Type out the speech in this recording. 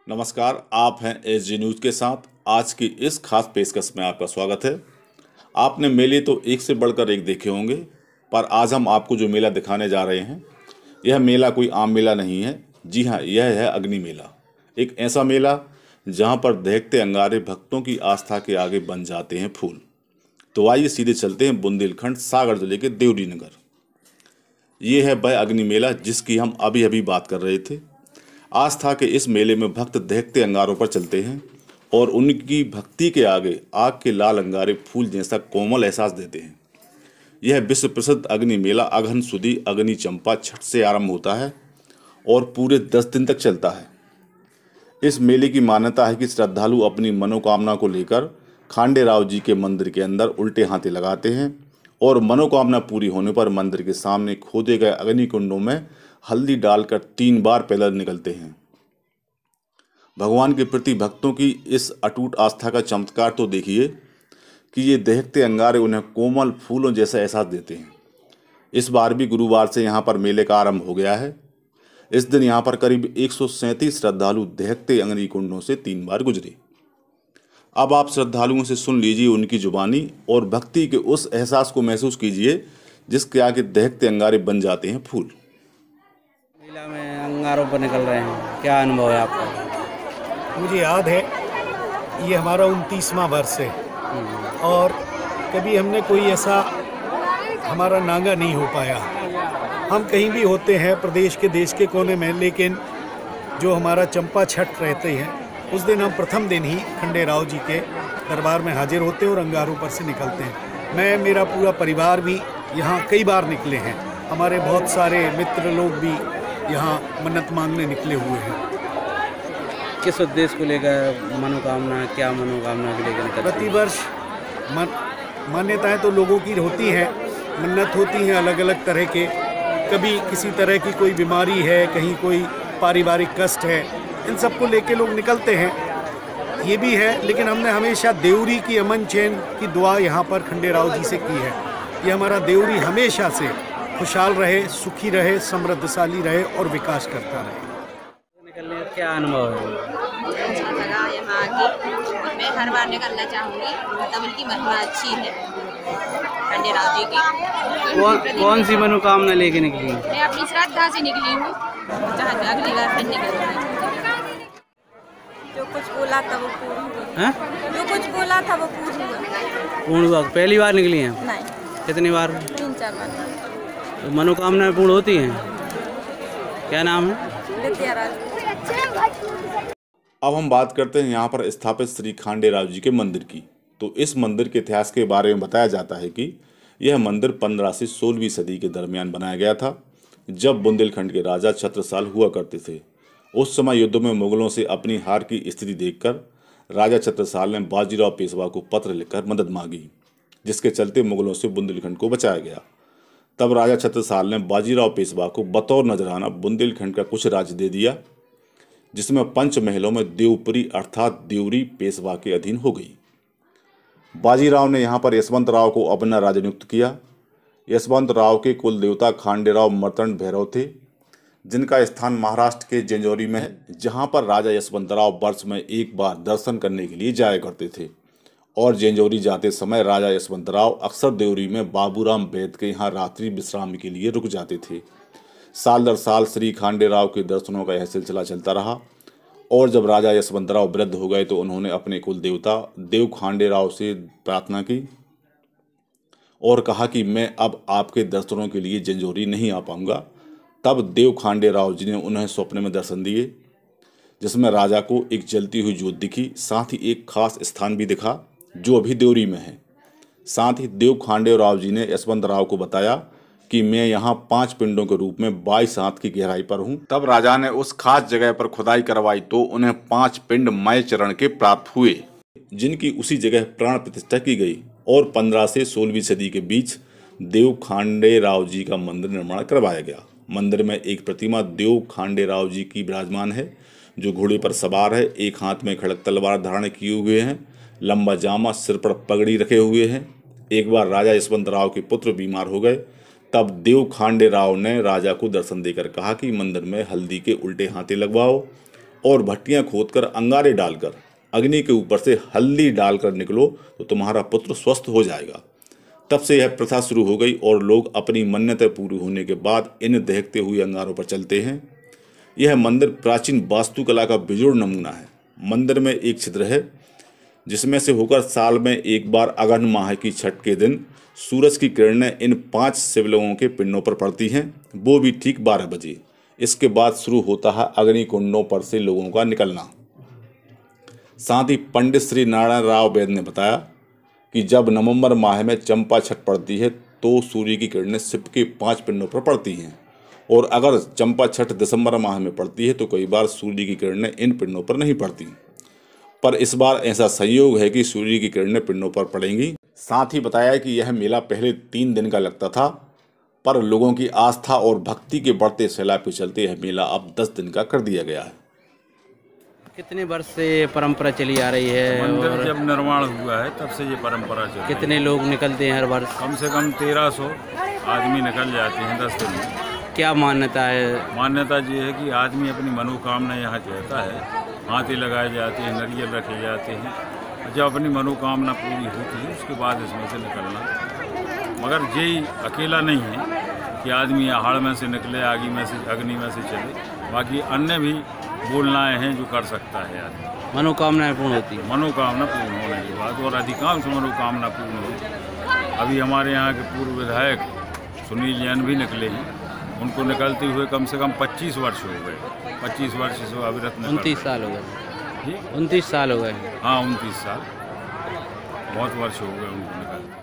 नमस्कार, आप हैं एसजी न्यूज़ के साथ। आज की इस खास पेशकश में आपका स्वागत है। आपने मेले तो एक से बढ़कर एक देखे होंगे, पर आज हम आपको जो मेला दिखाने जा रहे हैं, यह मेला कोई आम मेला नहीं है। जी हाँ, यह है अग्नि मेला। एक ऐसा मेला जहाँ पर दहकते अंगारे भक्तों की आस्था के आगे बन जाते हैं फूल। तो आइए सीधे चलते हैं बुंदेलखंड सागर जिले के देवरी नगर। ये है वह अग्नि मेला जिसकी हम अभी अभी बात कर रहे थे। आस्था के इस मेले में भक्त दहकते अंगारों पर चलते हैं और उनकी भक्ति के आगे आग के लाल अंगारे फूल जैसा कोमल एहसास देते हैं। यह विश्व प्रसिद्ध अग्नि मेला अगहन सुदी अग्नि चंपा छठ से आरंभ होता है और पूरे 10 दिन तक चलता है। इस मेले की मान्यता है कि श्रद्धालु अपनी मनोकामना को लेकर खांडे राव जी के मंदिर के अंदर उल्टे हाथे लगाते हैं और मनोकामना पूरी होने पर मंदिर के सामने खोदे गए अग्नि कुंडों में हल्दी डालकर 3 बार पैदल निकलते हैं। भगवान के प्रति भक्तों की इस अटूट आस्था का चमत्कार तो देखिए कि ये दहकते अंगारे उन्हें कोमल फूलों जैसा एहसास देते हैं। इस बार भी गुरुवार से यहाँ पर मेले का आरंभ हो गया है। इस दिन यहाँ पर करीब 137 श्रद्धालु दहकते अग्नि कुंडों से 3 बार गुजरे। अब आप श्रद्धालुओं से सुन लीजिए उनकी जुबानी और भक्ति के उस एहसास को महसूस कीजिए जिसके आगे दहकते अंगारे बन जाते हैं फूल। मेला में अंगारों पर निकल रहे हैं, क्या अनुभव है आपका? मुझे याद है ये हमारा 29वां वर्ष है और कभी हमने कोई ऐसा हमारा नांगा नहीं हो पाया। हम कहीं भी होते हैं प्रदेश के देश के कोने में, लेकिन जो हमारा चंपा छठ रहते हैं उस दिन हम प्रथम दिन ही खंडे राव जी के दरबार में हाजिर होते हैं और अंगारों पर से निकलते हैं। मैं मेरा पूरा परिवार भी यहाँ कई बार निकले हैं। हमारे बहुत सारे मित्र लोग भी यहाँ मन्नत मांगने निकले हुए हैं। किस उद्देश्य को लेकर मनोकामना, क्या मनोकामना को लेकर निकलते हैं? प्रतिवर्ष मान्यताएं तो लोगों की होती हैं, मन्नत होती हैं अलग अलग तरह के। कभी किसी तरह की कोई बीमारी है, कहीं कोई पारिवारिक कष्ट है, इन सब को लेके लोग निकलते हैं। ये भी है, लेकिन हमने हमेशा देवरी की अमन चैन की दुआ यहाँ पर खंडे राव जी से की है। ये हमारा देवरी हमेशा से खुशहाल रहे, सुखी रहे, समृद्धशाली रहे और विकास करता रहे। निकलने का क्या अनुभव है? अच्छा लगा यहाँ आके। मैं हर बार निकलना चाहूँगी, मतलब उनकी महिमा अच्छी है खंडे राव जी की। कौन सी मनोकामना लेके निकली? मैं अपनी श्रद्धा से निकली हूँ, जहाँ से अगली बार फिर निकलूँगी। जो कुछ बोला था वो पूर्ण हुआ। जो कुछ बोला था वो पूर्ण हुआ। पूर्ण हुआ? पहली बार निकली हैं? नहीं, कितनी बार? 3-4 बार। तो मनोकामना पूर्ण होती हैं? क्या नाम है? विद्याराज। अब हम बात करते हैं यहाँ पर स्थापित श्री खांडे राव जी के मंदिर की। तो इस मंदिर के इतिहास के बारे में बताया जाता है कि यह मंदिर 15 से 16वीं सदी के दरमियान बनाया गया था, जब बुंदेलखंड के राजा छत्रसाल हुआ करते थे। उस समय युद्ध में मुगलों से अपनी हार की स्थिति देखकर राजा छत्रसाल ने बाजीराव पेशवा को पत्र लिखकर मदद मांगी, जिसके चलते मुगलों से बुंदेलखंड को बचाया गया। तब राजा छत्रसाल ने बाजीराव पेशवा को बतौर नजराना बुंदेलखंड का कुछ राज्य दे दिया, जिसमें पंच महलों में देवपुरी अर्थात देवरी पेशवा के अधीन हो गई। बाजीराव ने यहाँ पर यशवंत राव को अपना राजा नियुक्त किया। यशवंत राव के कुल देवता खांडेराव मर्तंड भैरव थे, जिनका स्थान महाराष्ट्र के जंजौरी में है, जहाँ पर राजा यशवंत राव वर्ष में एक बार दर्शन करने के लिए जाया करते थे। और जंजौरी जाते समय राजा यशवंत राव अक्सर देवरी में बाबूराम वैद्य के यहाँ रात्रि विश्राम के लिए रुक जाते थे। साल दर साल श्री खांडे राव के दर्शनों का यह सिलसिला चलता रहा और जब राजा यशवंत राव वृद्ध हो गए तो उन्होंने अपने कुल देवता देव खांडे राव से प्रार्थना की और कहा कि मैं अब आपके दर्शनों के लिए जंजौरी नहीं आ पाऊंगा। तब देव खांडे राव जी ने उन्हें स्वप्न में दर्शन दिए, जिसमें राजा को एक जलती हुई ज्योत दिखी, साथ ही एक खास स्थान भी दिखा जो अभी देवरी में है। साथ ही देव खांडे राव जी ने यशवंत राव को बताया कि मैं यहाँ 5 पिंडों के रूप में 22 हाथ की गहराई पर हूँ। तब राजा ने उस खास जगह पर खुदाई करवाई तो उन्हें 5 पिंड मय चरण के प्राप्त हुए, जिनकी उसी जगह प्राण प्रतिष्ठा की गई और 15 से 16वीं सदी के बीच देव खांडे राव जी का मंदिर निर्माण करवाया गया। मंदिर में एक प्रतिमा देव खांडे राव जी की विराजमान है, जो घोड़े पर सवार है, एक हाथ में खड़ग तलवार धारण किए हुए हैं, लंबा जामा, सिर पर पगड़ी रखे हुए हैं। एक बार राजा यशवंत राव के पुत्र बीमार हो गए, तब देव खांडे राव ने राजा को दर्शन देकर कहा कि मंदिर में हल्दी के उल्टे हाथे लगवाओ और भट्टियां खोदकर अंगारे डालकर अग्नि के ऊपर से हल्दी डालकर निकलो तो तुम्हारा पुत्र स्वस्थ हो जाएगा। तब से यह प्रथा शुरू हो गई और लोग अपनी मन्नतें पूरी होने के बाद इन दहकते हुए अंगारों पर चलते हैं। यह मंदिर प्राचीन वास्तुकला का बेजोड़ नमूना है। मंदिर में एक छिद्र है जिसमें से होकर साल में एक बार अगहन माह की छठ के दिन सूरज की किरणें इन 5 शिवलिंगों के पिंडों पर पड़ती हैं, वो भी ठीक 12 बजे। इसके बाद शुरू होता है अग्नि कुंडों पर से लोगों का निकलना। साथ ही पंडित श्री नारायण राव वैद्य ने बताया कि जब नवंबर माह में चंपा छठ पड़ती है तो सूर्य की किरणें शिव के 5 पिंडों पर पड़ती हैं, और अगर चंपा छठ दिसंबर माह में पड़ती है तो कई बार सूर्य की किरणें इन पिंडों पर नहीं पड़ती, पर इस बार ऐसा संयोग है कि सूर्य की किरणें पिंडों पर पड़ेंगी। साथ ही बताया कि यह मेला पहले 3 दिन का लगता था, पर लोगों की आस्था और भक्ति के बढ़ते सैलाब के चलते यह मेला अब 10 दिन का कर दिया गया है। कितने वर्ष से परंपरा चली आ रही है? मंदिर जब निर्माण हुआ है तब से ये परंपरा चली। कितने लोग निकलते हैं हर वर्ष? कम से कम 1300 आदमी निकल जाते हैं 10 दिन में। क्या मान्यता है? मान्यता ये है कि आदमी अपनी मनोकामना यहाँ चाहता है, हाथी लगाए जाते हैं, नारियल रखे जाते हैं, जब अपनी मनोकामना पूरी होती है उसके बाद इसमें से निकलना। मगर ये अकेला नहीं है कि आदमी आहाड़ में से निकले, आगे में से, अग्नि में से चले, बाकी अन्य भी बोलनाएँ हैं जो कर सकता है आदमी। मनोकामनाएं पूर्ण होती है? मनोकामना पूर्ण होने के बाद, और अधिकांश मनोकामना पूर्ण हुई। अभी हमारे यहाँ के पूर्व विधायक सुनील जैन भी निकले हैं, उनको निकलते हुए कम से कम 25 वर्ष हो गए। 25 वर्ष से अविरत निकल 29 साल हो गए। 29 साल हो गए। हाँ 29 साल, बहुत वर्ष हो गए उनको निकलते।